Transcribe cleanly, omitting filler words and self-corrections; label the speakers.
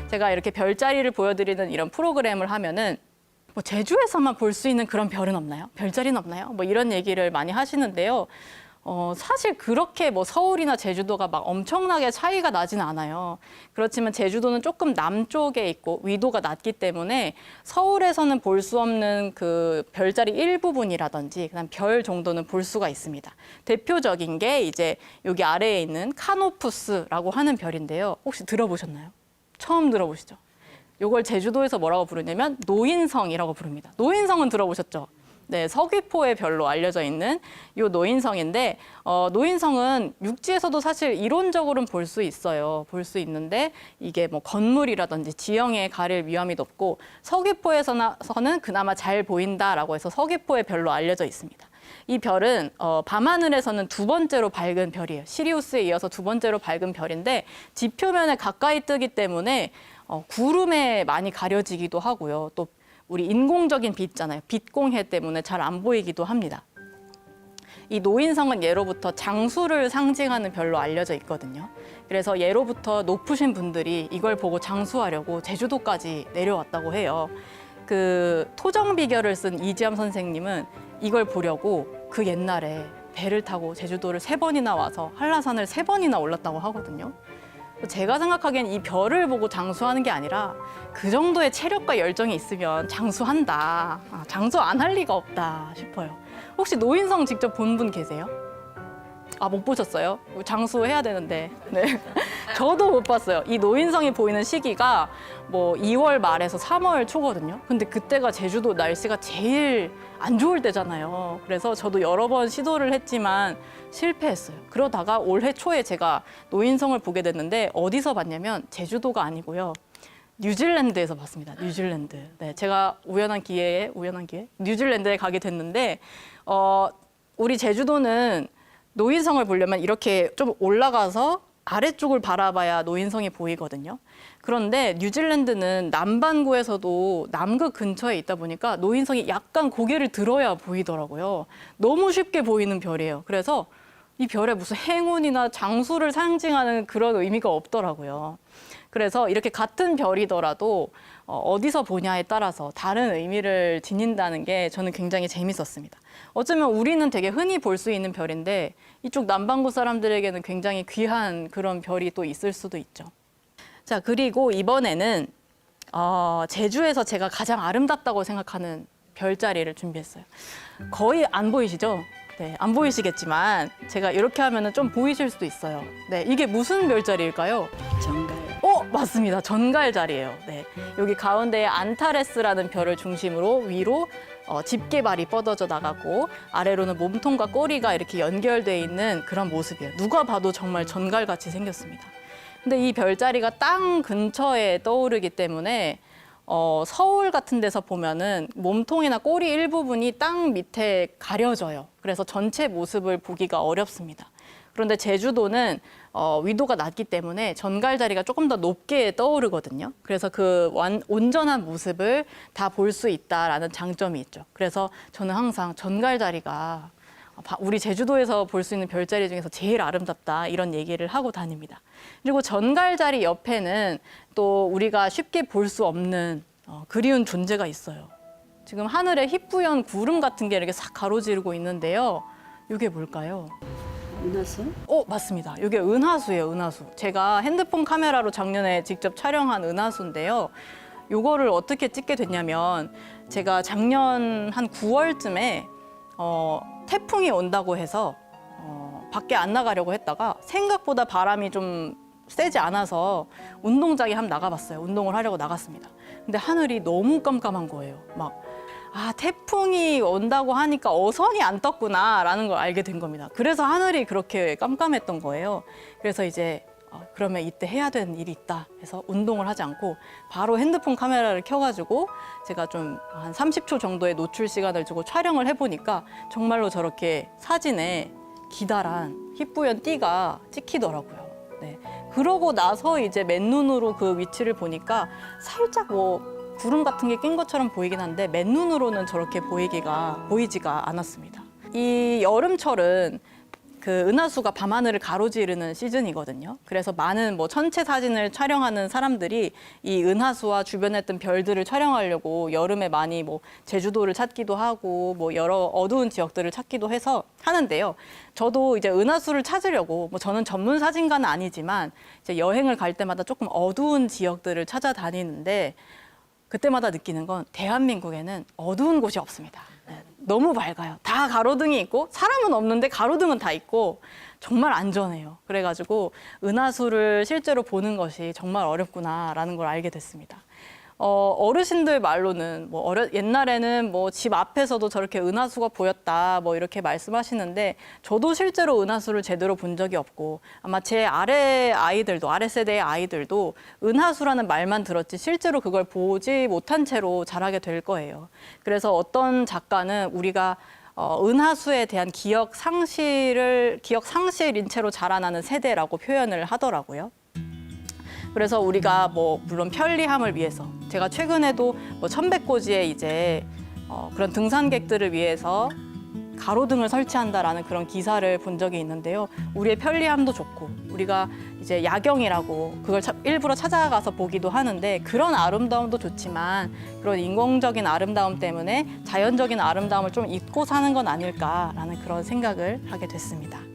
Speaker 1: 제가 이렇게 별자리를 보여드리는 이런 프로그램을 하면은 뭐 제주에서만 볼 수 있는 그런 별은 없나요? 별자리는 없나요? 뭐 이런 얘기를 많이 하시는데요. 사실 그렇게 뭐 서울이나 제주도가 막 엄청나게 차이가 나진 않아요. 그렇지만 제주도는 조금 남쪽에 있고 위도가 낮기 때문에 서울에서는 볼 수 없는 그 별자리 일부분이라든지 그다음 별 정도는 볼 수가 있습니다. 대표적인 게 이제 여기 아래에 있는 카노푸스라고 하는 별인데요. 혹시 들어보셨나요? 처음 들어보시죠? 요걸 제주도에서 뭐라고 부르냐면 노인성이라고 부릅니다. 노인성은 들어보셨죠? 네, 서귀포의 별로 알려져 있는 요 노인성인데 노인성은 육지에서도 사실 이론적으로는 볼 수 있어요. 볼 수 있는데 이게 뭐 건물이라든지 지형에 가릴 위험이 높고 서귀포에서는 그나마 잘 보인다라고 해서 서귀포의 별로 알려져 있습니다. 이 별은 밤하늘에서는 두 번째로 밝은 별이에요. 시리우스에 이어서 두 번째로 밝은 별인데 지표면에 가까이 뜨기 때문에 구름에 많이 가려지기도 하고요. 또 우리 인공적인 빛 있잖아요. 빛공해 때문에 잘 안 보이기도 합니다. 이 노인성은 예로부터 장수를 상징하는 별로 알려져 있거든요. 그래서 예로부터 높으신 분들이 이걸 보고 장수하려고 제주도까지 내려왔다고 해요. 그 토정비결을 쓴 이지암 선생님은 이걸 보려고 그 옛날에 배를 타고 제주도를 3번이나 와서 한라산을 3번이나 올랐다고 하거든요. 제가 생각하기엔 이 별을 보고 장수하는 게 아니라 그 정도의 체력과 열정이 있으면 장수한다. 장수 안 할 리가 없다 싶어요. 혹시 노인성 직접 본 분 계세요? 못 보셨어요? 장수해야 되는데. 네. 저도 못 봤어요. 이 노인성이 보이는 시기가 뭐 2월 말에서 3월 초거든요. 근데 그때가 제주도 날씨가 제일 안 좋을 때잖아요. 그래서 저도 여러 번 시도를 했지만 실패했어요. 그러다가 올해 초에 제가 노인성을 보게 됐는데 어디서 봤냐면 제주도가 아니고요. 뉴질랜드에서 봤습니다. 뉴질랜드. 네, 제가 우연한 기회에 뉴질랜드에 가게 됐는데 우리 제주도는 노인성을 보려면 이렇게 좀 올라가서 아래쪽을 바라봐야 노인성이 보이거든요. 그런데 뉴질랜드는 남반구에서도 남극 근처에 있다 보니까 노인성이 약간 고개를 들어야 보이더라고요. 너무 쉽게 보이는 별이에요. 그래서 이 별에 무슨 행운이나 장수를 상징하는 그런 의미가 없더라고요. 그래서 이렇게 같은 별이더라도 어디서 보냐에 따라서 다른 의미를 지닌다는 게 저는 굉장히 재밌었습니다. 어쩌면 우리는 되게 흔히 볼 수 있는 별인데 이쪽 남반구 사람들에게는 굉장히 귀한 그런 별이 또 있을 수도 있죠. 자, 그리고 이번에는 제주에서 제가 가장 아름답다고 생각하는 별자리를 준비했어요. 거의 안 보이시죠? 네, 안 보이시겠지만 제가 이렇게 하면은 좀 보이실 수도 있어요. 네, 이게 무슨 별자리일까요?
Speaker 2: 정갈.
Speaker 1: 맞습니다. 전갈자리예요. 네, 여기 가운데에 안타레스라는 별을 중심으로 위로 집게발이 뻗어져 나가고 아래로는 몸통과 꼬리가 이렇게 연결돼 있는 그런 모습이에요. 누가 봐도 정말 전갈같이 생겼습니다. 근데 이 별자리가 땅 근처에 떠오르기 때문에 서울 같은 데서 보면은 몸통이나 꼬리 일부분이 땅 밑에 가려져요. 그래서 전체 모습을 보기가 어렵습니다. 그런데 제주도는 위도가 낮기 때문에 전갈자리가 조금 더 높게 떠오르거든요. 그래서 그 온전한 모습을 다 볼 수 있다라는 장점이 있죠. 그래서 저는 항상 전갈자리가 우리 제주도에서 볼 수 있는 별자리 중에서 제일 아름답다 이런 얘기를 하고 다닙니다. 그리고 전갈자리 옆에는 또 우리가 쉽게 볼 수 없는 그리운 존재가 있어요. 지금 하늘에 희뿌연 구름 같은 게 이렇게 싹 가로지르고 있는데요. 이게 뭘까요?
Speaker 2: 은하수?
Speaker 1: 맞습니다. 이게 은하수예요, 은하수. 제가 핸드폰 카메라로 작년에 직접 촬영한 은하수인데요. 이거를 어떻게 찍게 됐냐면 제가 작년 한 9월쯤에 태풍이 온다고 해서 밖에 안 나가려고 했다가 생각보다 바람이 좀 세지 않아서 운동장에 한번 나가봤어요. 운동을 하려고 나갔습니다. 근데 하늘이 너무 깜깜한 거예요. 태풍이 온다고 하니까 어선이 안 떴구나라는 걸 알게 된 겁니다. 그래서 하늘이 그렇게 깜깜했던 거예요. 그래서 이제 그러면 이때 해야 되는 일이 있다 해서 운동을 하지 않고 바로 핸드폰 카메라를 켜가지고 제가 좀 한 30초 정도의 노출 시간을 주고 촬영을 해보니까 정말로 저렇게 사진에 기다란 희뿌연 띠가 찍히더라고요. 네. 그러고 나서 이제 맨눈으로 그 위치를 보니까 살짝 구름 같은 게 낀 것처럼 보이긴 한데 맨눈으로는 저렇게 보이지가 않았습니다. 이 여름철은 그 은하수가 밤하늘을 가로지르는 시즌이거든요. 그래서 많은 뭐 천체 사진을 촬영하는 사람들이 이 은하수와 주변에 있던 별들을 촬영하려고 여름에 많이 뭐 제주도를 찾기도 하고 뭐 여러 어두운 지역들을 찾기도 해서 하는데요. 저도 이제 은하수를 찾으려고 뭐 저는 전문 사진가는 아니지만 이제 여행을 갈 때마다 조금 어두운 지역들을 찾아다니는데 그때마다 느끼는 건 대한민국에는 어두운 곳이 없습니다. 네, 너무 밝아요. 다 가로등이 있고 사람은 없는데 가로등은 다 있고 정말 안전해요. 그래가지고 은하수를 실제로 보는 것이 정말 어렵구나라는 걸 알게 됐습니다. 어르신들 말로는 뭐 옛날에는 뭐 집 앞에서도 저렇게 은하수가 보였다 뭐 이렇게 말씀하시는데 저도 실제로 은하수를 제대로 본 적이 없고 아마 제 아래 세대의 아이들도 은하수라는 말만 들었지 실제로 그걸 보지 못한 채로 자라게 될 거예요. 그래서 어떤 작가는 우리가 은하수에 대한 기억 상실인 채로 자라나는 세대라고 표현을 하더라고요. 그래서 우리가 뭐 물론 편리함을 위해서 제가 최근에도 뭐 천백고지에 이제 그런 등산객들을 위해서 가로등을 설치한다라는 그런 기사를 본 적이 있는데요. 우리의 편리함도 좋고 우리가 이제 야경이라고 그걸 일부러 찾아가서 보기도 하는데 그런 아름다움도 좋지만 그런 인공적인 아름다움 때문에 자연적인 아름다움을 좀 잊고 사는 건 아닐까라는 그런 생각을 하게 됐습니다.